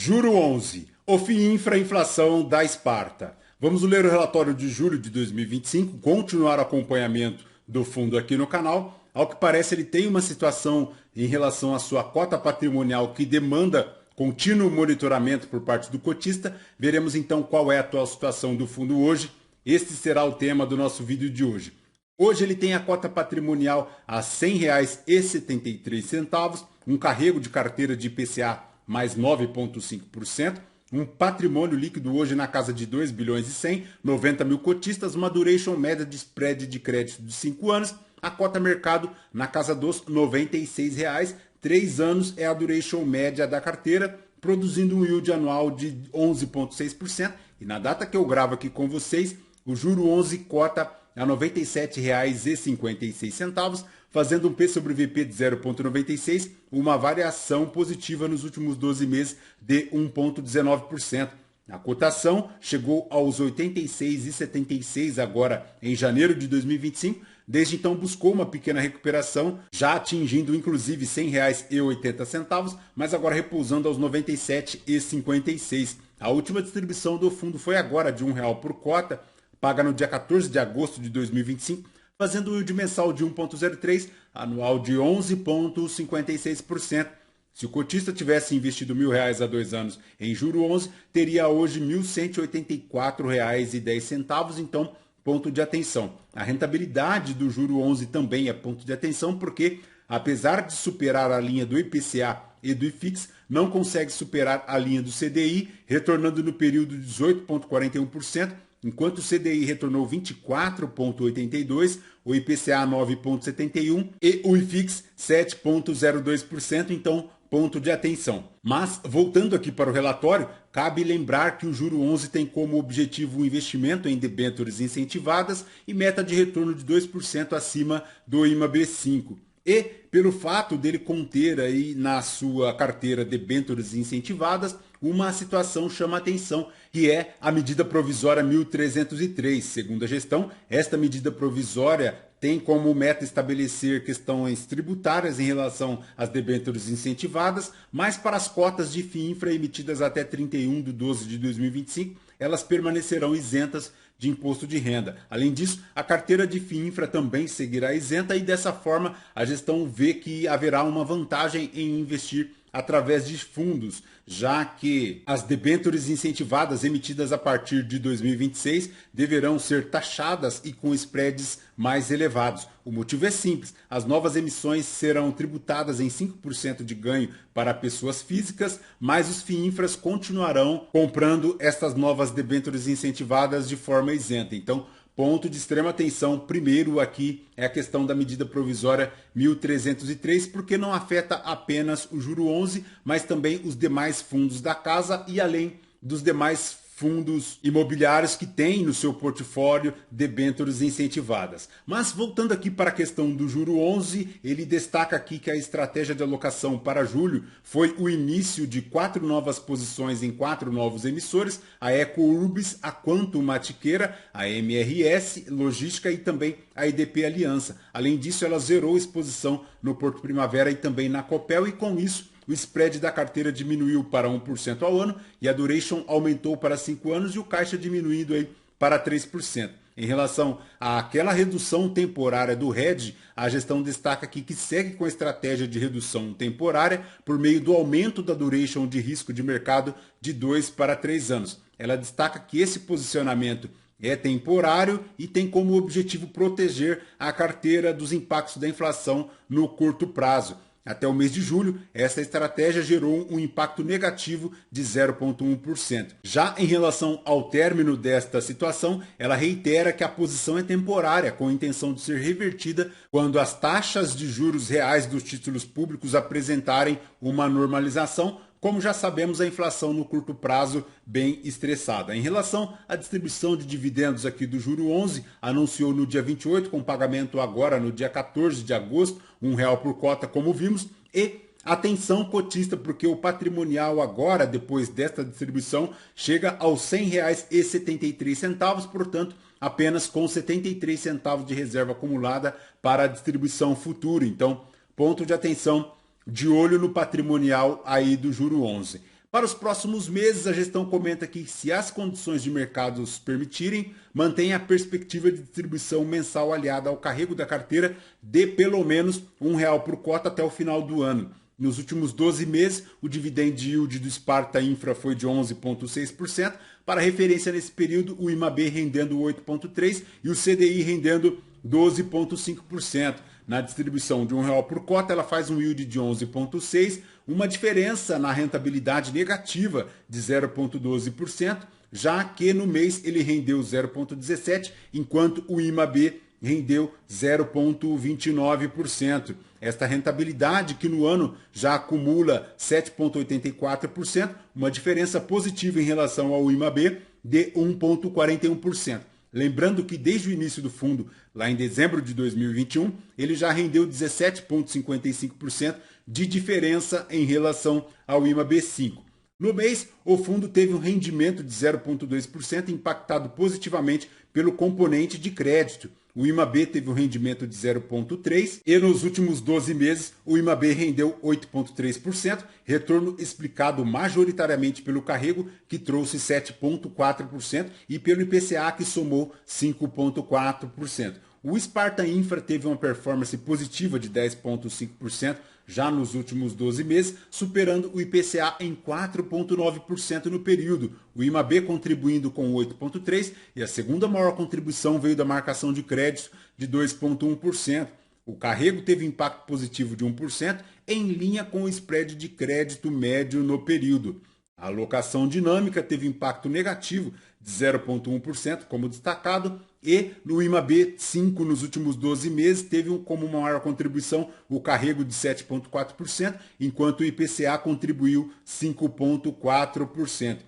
Juro 11. O FIINFRA inflação da Esparta. Vamos ler o relatório de julho de 2025, continuar o acompanhamento do fundo aqui no canal. Ao que parece, ele tem uma situação em relação à sua cota patrimonial que demanda contínuo monitoramento por parte do cotista. Veremos então qual é a atual situação do fundo hoje. Este será o tema do nosso vídeo de hoje. Hoje ele tem a cota patrimonial a R$ 100,73, um carrego de carteira de IPCA mais 9,5%, um patrimônio líquido hoje na casa de 2 bilhões e 100, 90 mil cotistas, uma duration média de spread de crédito de 5 anos, a cota mercado na casa dos R$ 96, 3 anos é a duration média da carteira, produzindo um yield anual de 11,6%, e na data que eu gravo aqui com vocês, o juro 11 cota a R$ 97,56, fazendo um P sobre VP de 0,96, uma variação positiva nos últimos 12 meses de 1,19%. A cotação chegou aos 86,76 agora em janeiro de 2025, desde então buscou uma pequena recuperação, já atingindo inclusive R$ 100,80, mas agora repousando aos 97,56. A última distribuição do fundo foi agora de R$ 1 por cota, paga no dia 14 de agosto de 2025, fazendo um yield mensal de 1,03, anual de 11,56%. Se o cotista tivesse investido R$ 1.000 há 2 anos em juro 11, teria hoje R$ 1.184,10, então ponto de atenção. A rentabilidade do juro 11 também é ponto de atenção, porque apesar de superar a linha do IPCA e do IFIX, não consegue superar a linha do CDI, retornando no período de 18,41%, enquanto o CDI retornou 24,82%, o IPCA 9,71% e o IFIX 7,02%, então ponto de atenção. Mas, voltando aqui para o relatório, cabe lembrar que o juro 11 tem como objetivo o investimento em debêntures incentivadas e meta de retorno de 2% acima do IMAB5. E, pelo fato dele conter aí na sua carteira debêntures incentivadas, uma situação chama a atenção, que é a medida provisória 1303. Segundo a gestão, esta medida provisória tem como meta estabelecer questões tributárias em relação às debêntures incentivadas, mas para as cotas de FIINFRA emitidas até 31 de 12 de 2025, elas permanecerão isentas de imposto de renda. Além disso, a carteira de FIINFRA também seguirá isenta e dessa forma a gestão vê que haverá uma vantagem em investir através de fundos, já que as debêntures incentivadas emitidas a partir de 2026 deverão ser taxadas e com spreads mais elevados. O motivo é simples, as novas emissões serão tributadas em 5% de ganho para pessoas físicas, mas os FIINFRAs continuarão comprando estas novas debêntures incentivadas de forma isenta. Então, ponto de extrema atenção, primeiro aqui, é a questão da medida provisória 1303, porque não afeta apenas o juro 11, mas também os demais fundos da casa e além dos demais fundos imobiliários que têm no seu portfólio debêntures incentivadas. Mas voltando aqui para a questão do juro 11, ele destaca aqui que a estratégia de alocação para julho foi o início de 4 novas posições em 4 novos emissores, a EcoUrbis, a Quantum Matiqueira, a MRS Logística e também a IDP Aliança. Além disso, ela zerou exposição no Porto Primavera e também na Copel e com isso o spread da carteira diminuiu para 1% ao ano e a duration aumentou para 5 anos e o caixa diminuindo aí para 3%. Em relação àquela redução temporária do hedge, a gestão destaca aqui que segue com a estratégia de redução temporária por meio do aumento da duration de risco de mercado de 2 para 3 anos. Ela destaca que esse posicionamento é temporário e tem como objetivo proteger a carteira dos impactos da inflação no curto prazo. Até o mês de julho, essa estratégia gerou um impacto negativo de 0,1%. Já em relação ao término desta situação, ela reitera que a posição é temporária, com a intenção de ser revertida quando as taxas de juros reais dos títulos públicos apresentarem uma normalização. Como já sabemos, a inflação no curto prazo bem estressada. Em relação à distribuição de dividendos aqui do juro 11, anunciou no dia 28, com pagamento agora no dia 14 de agosto, R$ 1 por cota, como vimos, e atenção cotista, porque o patrimonial agora, depois desta distribuição, chega aos R$ 100,73, portanto, apenas com 73 centavos de reserva acumulada para a distribuição futura. Então, ponto de atenção, de olho no patrimonial aí do juro 11. Para os próximos meses, a gestão comenta que, se as condições de mercado permitirem, mantém a perspectiva de distribuição mensal aliada ao carrego da carteira de pelo menos R$ 1 por cota até o final do ano. Nos últimos 12 meses, o dividend yield do Sparta Infra foi de 11,6%. Para referência, nesse período, o IMAB rendendo 8,3% e o CDI rendendo 12,5%. Na distribuição de R$ 1 por cota, ela faz um yield de 11,6%, uma diferença na rentabilidade negativa de 0,12%, já que no mês ele rendeu 0,17%, enquanto o IMAB rendeu 0,29%. Esta rentabilidade, que no ano já acumula 7,84%, uma diferença positiva em relação ao IMAB de 1,41%. Lembrando que desde o início do fundo, lá em dezembro de 2021, ele já rendeu 17,55% de diferença em relação ao IMAB5. No mês, o fundo teve um rendimento de 0,2%, impactado positivamente pelo componente de crédito. O IMAB teve um rendimento de 0,3% e nos últimos 12 meses o IMAB rendeu 8,3%, retorno explicado majoritariamente pelo carrego, que trouxe 7,4%, e pelo IPCA, que somou 5,4%. O Sparta Infra teve uma performance positiva de 10,5% já nos últimos 12 meses, superando o IPCA em 4,9% no período. O IMAB contribuindo com 8,3% e a segunda maior contribuição veio da marcação de crédito de 2,1%. O carrego teve impacto positivo de 1%, em linha com o spread de crédito médio no período. A alocação dinâmica teve impacto negativo de 0,1%, como destacado, e no IMAB 5 nos últimos 12 meses teve como maior contribuição o carrego de 7,4%, enquanto o IPCA contribuiu 5,4%.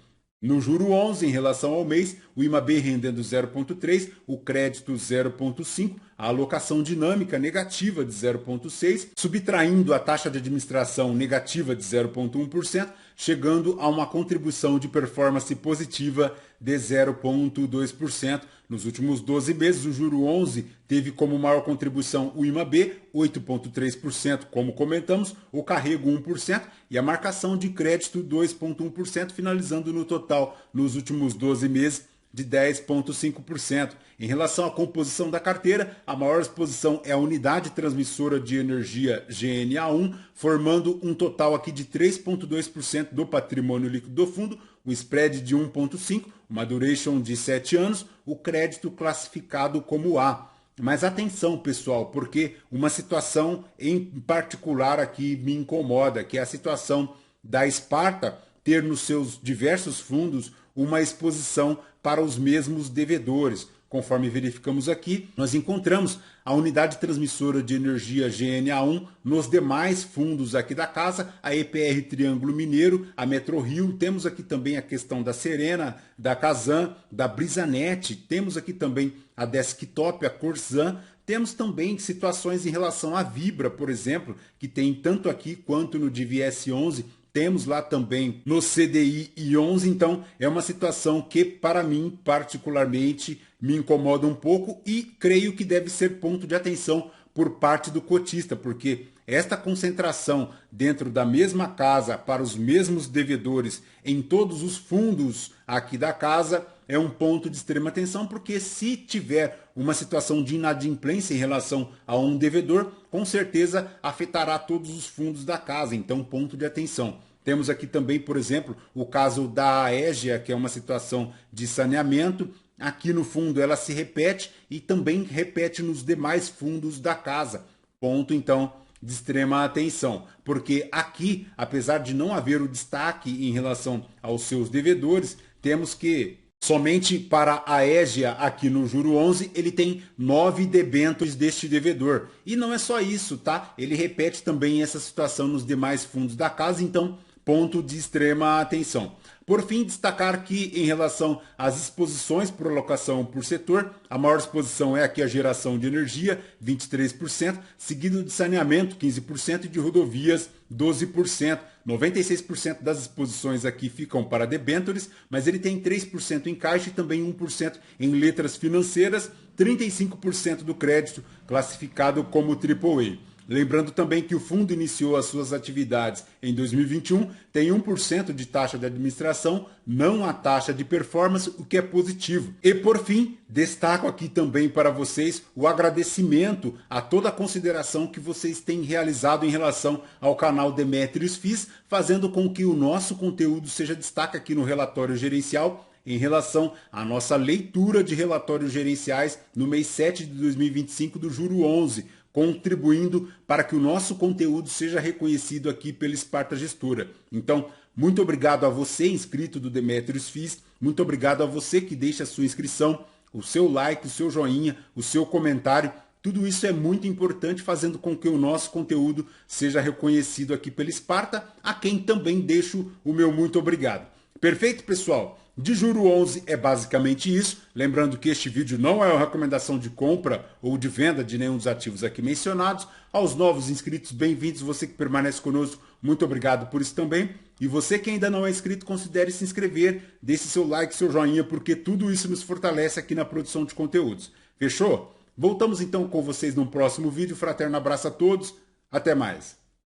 No juro 11, em relação ao mês, o IMAB rendendo 0,3%, o crédito 0,5%, a alocação dinâmica negativa de 0,6%, subtraindo a taxa de administração negativa de 0,1%, chegando a uma contribuição de performance positiva de 0,2%. Nos últimos 12 meses, o juro 11 teve como maior contribuição o IMAB, 8,3%, como comentamos, o carrego 1% e a marcação de crédito 2,1%, finalizando no total nos últimos 12 meses de 10,5%. Em relação à composição da carteira, a maior exposição é a unidade transmissora de energia GNA1, formando um total aqui de 3,2% do patrimônio líquido do fundo, o spread de 1,5%, uma duration de 7 anos, o crédito classificado como A. Mas atenção, pessoal, porque uma situação em particular aqui me incomoda, que é a situação da Sparta ter nos seus diversos fundos uma exposição para os mesmos devedores. Conforme verificamos aqui, nós encontramos a unidade transmissora de energia GNA1 nos demais fundos aqui da casa, a EPR Triângulo Mineiro, a Metrorio, temos aqui também a questão da Serena, da Casan, da Brisanet, temos aqui também a Desktop, a Corsan, temos também situações em relação à Vibra, por exemplo, que tem tanto aqui quanto no DVS 11, temos lá também no CDI e 11, então é uma situação que para mim particularmente me incomoda um pouco e creio que deve ser ponto de atenção por parte do cotista, porque esta concentração dentro da mesma casa para os mesmos devedores em todos os fundos aqui da casa é um ponto de extrema atenção, porque se tiver uma situação de inadimplência em relação a um devedor, com certeza afetará todos os fundos da casa, então ponto de atenção. Temos aqui também, por exemplo, o caso da Aégia, que é uma situação de saneamento. Aqui no fundo ela se repete e também repete nos demais fundos da casa. Ponto, então, de extrema atenção, porque aqui, apesar de não haver o destaque em relação aos seus devedores, temos que somente para a Aégia, aqui no juro 11, ele tem 9 debêntures deste devedor. E não é só isso, tá? Ele repete também essa situação nos demais fundos da casa, então ponto de extrema atenção. Por fim, destacar que em relação às exposições por alocação por setor, a maior exposição é aqui a geração de energia, 23%, seguido de saneamento, 15% e de rodovias, 12%. 96% das exposições aqui ficam para debêntures, mas ele tem 3% em caixa e também 1% em letras financeiras, 35% do crédito classificado como AAA. Lembrando também que o fundo iniciou as suas atividades em 2021, tem 1% de taxa de administração, não a taxa de performance, o que é positivo. E por fim, destaco aqui também para vocês o agradecimento a toda a consideração que vocês têm realizado em relação ao canal Demetrius FIIs, fazendo com que o nosso conteúdo seja destaque aqui no relatório gerencial em relação à nossa leitura de relatórios gerenciais no mês 7 de 2025 do Juro 11, contribuindo para que o nosso conteúdo seja reconhecido aqui pela Sparta Gestora. Então, muito obrigado a você, inscrito do Demetrius FIIs, muito obrigado a você que deixa a sua inscrição, o seu like, o seu joinha, o seu comentário. Tudo isso é muito importante, fazendo com que o nosso conteúdo seja reconhecido aqui pela Sparta, a quem também deixo o meu muito obrigado. Perfeito, pessoal? De Juro 11 é basicamente isso. Lembrando que este vídeo não é uma recomendação de compra ou de venda de nenhum dos ativos aqui mencionados. Aos novos inscritos, bem-vindos. Você que permanece conosco, muito obrigado por isso também. E você que ainda não é inscrito, considere se inscrever, deixe seu like, seu joinha, porque tudo isso nos fortalece aqui na produção de conteúdos. Fechou? Voltamos então com vocês no próximo vídeo. Fraterno abraço a todos. Até mais.